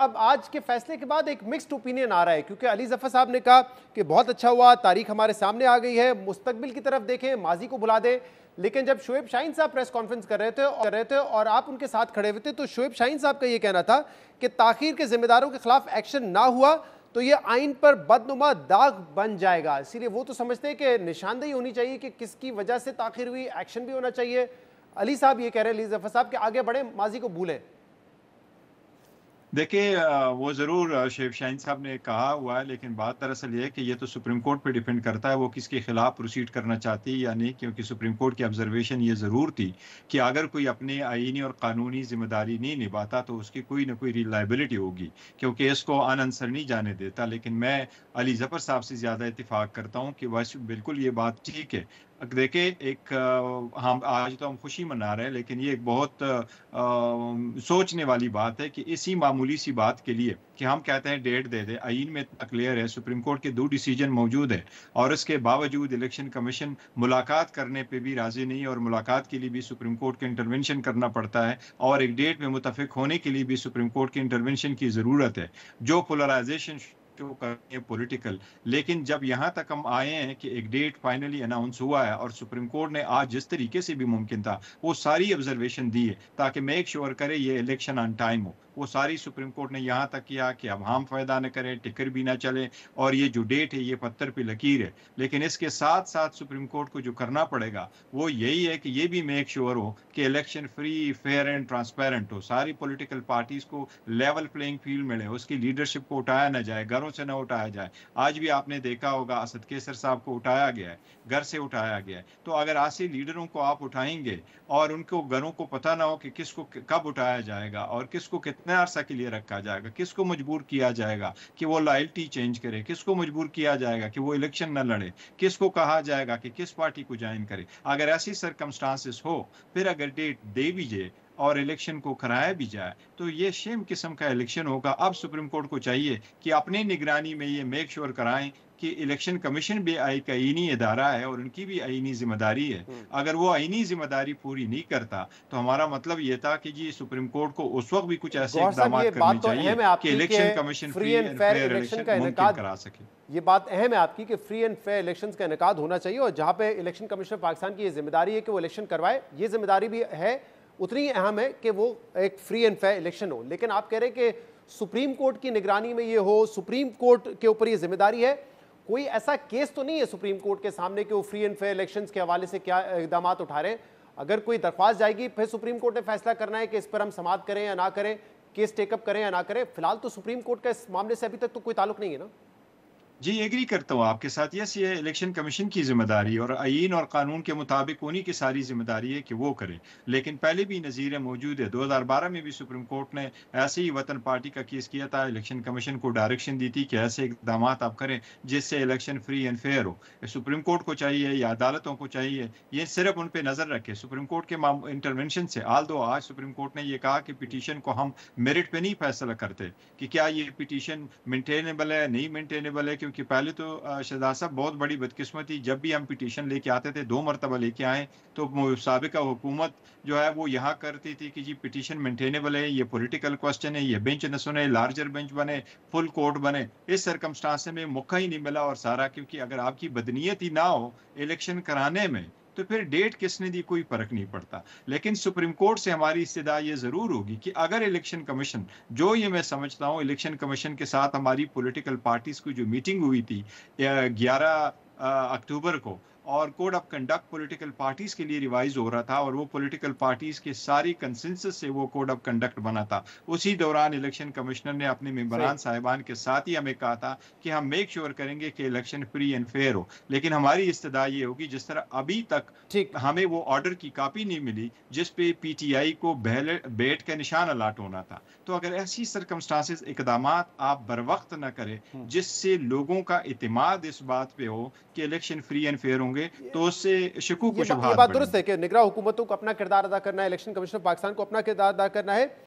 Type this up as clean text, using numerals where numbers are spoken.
अब आज के फैसले के बाद एक मिक्स्ड ओपिनियन आ रहा है, क्योंकि अली जफर साहब ने कहा कि बहुत अच्छा हुआ, तारीख हमारे सामने आ गई है, मुस्तकबिल की तरफ देखें, माजी को भुला दें। लेकिन जब शोएब शाहीन साहब प्रेस कॉन्फ्रेंस कर रहे थे और आप उनके साथ खड़े हुए थे, तो शोएब शाहीन साहब का यह कहना था कि ताखीर के जिम्मेदारों के खिलाफ एक्शन ना हुआ तो ये आइन पर बदनुमा दाग बन जाएगा। इसीलिए वो तो समझते हैं कि निशानदेही होनी चाहिए कि किसकी वजह से ताखीर हुई, एक्शन भी होना चाहिए। अली साहब ये कह रहे हैं, अली जफर साहब, कि आगे बढ़े, माजी को भूलें। देखिए वो ज़रूर शेख शाहीन साहब ने कहा हुआ है, लेकिन बात दरअसल ये है कि ये तो सुप्रीम कोर्ट पे डिपेंड करता है वो किसके खिलाफ प्रोसीड करना चाहती है या नहीं, क्योंकि सुप्रीम कोर्ट की ऑब्जर्वेशन ये ज़रूर थी कि अगर कोई अपनी आईनी और कानूनी जिम्मेदारी नहीं निभाता तो उसकी कोई ना कोई रिलायबिलिटी होगी, क्योंकि इसको अनअंसर नहीं जाने देता। लेकिन मैं अली जफर साहब से ज़्यादा इत्तेफाक करता हूँ कि बस बिल्कुल ये बात ठीक है। देखिए एक हम आज तो हम खुशी मना रहे हैं, लेकिन ये एक बहुत सोचने वाली बात है कि इसी मामूली सी बात के लिए कि हम कहते हैं डेट दे दे, आईन में इतना क्लियर है, सुप्रीम कोर्ट के 2 डिसीजन मौजूद है और इसके बावजूद इलेक्शन कमीशन मुलाकात करने पे भी राजी नहीं, और मुलाकात के लिए भी सुप्रीम कोर्ट का इंटरवेंशन करना पड़ता है और एक डेट में मुत्तफिक होने के लिए भी सुप्रीम कोर्ट के इंटरवेंशन की ज़रूरत है। जो पोलराइजेशन जो करनी है पॉलिटिकल, लेकिन जब यहाँ तक हम आए हैं कि एक डेट फाइनली अनाउंस हुआ है और सुप्रीम कोर्ट ने आज जिस तरीके से भी मुमकिन था वो सारी ऑब्जर्वेशन दी है ताकि मेक श्योर करे ये इलेक्शन ऑन टाइम हो, वो सारी सुप्रीम कोर्ट ने यहाँ तक किया कि अब हम फायदा न करें, टिकर भी ना चले, और ये जो डेट है ये पत्थर पे लकीर है। लेकिन इसके साथ साथ सुप्रीम कोर्ट को जो करना पड़ेगा वो यही है कि ये भी मेक श्योर हो कि election free, fair and transparent हो, सारी पॉलिटिकल पार्टीज को लेवल प्लेइंग फील्ड मिले, उसकी लीडरशिप को उठाया ना जाए, घरों से ना उठाया जाए। आज भी आपने देखा होगा असद कैसर साहब को उठाया गया है, घर से उठाया गया है। तो अगर ऐसे लीडरों को आप उठाएंगे और उनको घरों को पता ना हो कि किसको कब उठाया जाएगा और किसको कितने अरसा के लिए रखा जाएगा, किसको मजबूर किया जाएगा कि वो लॉयल्टी चेंज करे, किसको मजबूर किया जाएगा कि वो इलेक्शन न लड़े, किसको कहा जाएगा कि किस पार्टी को ज्वाइन करे, अगर ऐसी सर्कमस्टांसेस हो, फिर अगर डेट दे भी जाए और इलेक्शन को कराया भी जाए तो ये सेम किस्म का इलेक्शन होगा। अब सुप्रीम कोर्ट को चाहिए कि अपने निगरानी में ये मेक श्योर कराएं कि इलेक्शन कमीशन भी एक आईनी इदारा है और उनकी भी आईनी जिम्मेदारी है। अगर वो आईनी जिम्मेदारी पूरी नहीं करता तो हमारा मतलब ये था कि जी सुप्रीम कोर्ट को उस वक्त भी कुछ ऐसे गौहर साहब, इकदाम ये करने बात तो चाहिए अहम है कि आपकी इलेक्शन कि commission free free and and fair fair election election का मुमकिन इनेकाद, करा सके। ये बात अहम है आपकी कि फ्री एंड फेयर इलेक्शंस का इनेकाद होना चाहिए, और जहां पे इलेक्शन कमीशन पाकिस्तान की ये जिम्मेदारी है कि वो इलेक्शन करवाए, ये जिम्मेदारी भी है, उतनी ही अहम है कि वो एक फ्री एंड फेयर इलेक्शन हो। लेकिन आप कह रहे हैं कि सुप्रीम कोर्ट की निगरानी में ये हो, सुप्रीम कोर्ट के ऊपर ये जिम्मेदारी है। कोई ऐसा केस तो नहीं है सुप्रीम कोर्ट के सामने कि वो फ्री एंड फेयर इलेक्शंस के हवाले से क्या इकदाम उठा रहे हैं? अगर कोई दरख्वास्त जाएगी, फिर सुप्रीम कोर्ट ने फैसला करना है कि इस पर हम समाअत करें या ना करें, केस टेकअप करें या ना करें। फिलहाल तो सुप्रीम कोर्ट का इस मामले से अभी तक तो कोई ताल्लुक नहीं है ना। जी, एग्री करता हूँ आपके साथ। यस, ये इलेक्शन कमीशन की ज़िम्मेदारी और आईन और कानून के मुताबिक उन्हीं की सारी ज़िम्मेदारी है कि वो करें। लेकिन पहले भी नज़ीरें मौजूद है। 2012 में भी सुप्रीम कोर्ट ने ऐसे ही वतन पार्टी का केस किया था, इलेक्शन कमीशन को डायरेक्शन दी थी कि ऐसे इक़दाम आप करें जिससे इलेक्शन फ्री एंड फेयर हो। सुप्रीम कोर्ट को चाहिए या अदालतों को चाहिए, ये सिर्फ़ उन पे नज़र रखे। सुप्रीम कोर्ट के इंटरवेंशन से ऑल्दो आज सुप्रीम कोर्ट ने ये कहा कि पिटीशन को हम मेरिट पे नहीं फैसला करते कि क्या ये पिटीशन मेंटेनेबल है, नहीं मेंटेनेबल है, क्योंकि पहले तो शहजाद साहब बहुत बड़ी बदकिस्मती, जब भी हम पिटीशन लेके आते थे 2 मर्तबा लेके आए तो साबिका हुकूमत जो है वो यहाँ करती थी कि जी पिटीशन मेंटेनेबल है, ये पॉलिटिकल क्वेश्चन है, ये बेंच न सुने, लार्जर बेंच बने, फुल कोर्ट बने। इस सर्कमस्टांस में मौका ही नहीं मिला और सारा, क्योंकि अगर आपकी बदनीयत ही ना हो इलेक्शन कराने में तो फिर डेट किसने दी कोई फर्क नहीं पड़ता। लेकिन सुप्रीम कोर्ट से हमारी इस्तदा ये जरूर होगी कि अगर इलेक्शन कमीशन, जो ये मैं समझता हूँ इलेक्शन कमीशन के साथ हमारी पॉलिटिकल पार्टीज की जो मीटिंग हुई थी 11 अक्टूबर को, और code of conduct political parties के लिए रिवाइज हो रहा था और वो पॉलिटिकल पार्टीज के सारी कंसेंसस से वो कोड ऑफ कंडक्ट बना था, उसी दौरान इलेक्शन कमिश्नर ने अपने मेंबरान साहिबान के साथ ही हमें कहा था कि हम मेक श्योर करेंगे कि इलेक्शन फ्री एंड फेयर हो। लेकिन हमारी इस्तदा ये होगी, जिस तरह अभी तक ठीक। हमें वो ऑर्डर की कॉपी नहीं मिली जिस पे पीटीआई को बेट का निशान अलाट होना था, तो अगर ऐसी सर्कमस्टांसेस इकदाम आप बर वक्त न करें जिससे लोगों का इतिमाद इस बात पे हो कि इलेक्शन फ्री एंड फेयर होंगे, तो उससे शकूक व ये शुबहात बात दुरुस्त बढ़ेंगे। है कि निगरान हुकूमतों को अपना किरदार अदा करना है, इलेक्शन कमीशन ऑफ पाकिस्तान को अपना किरदार अदा करना है।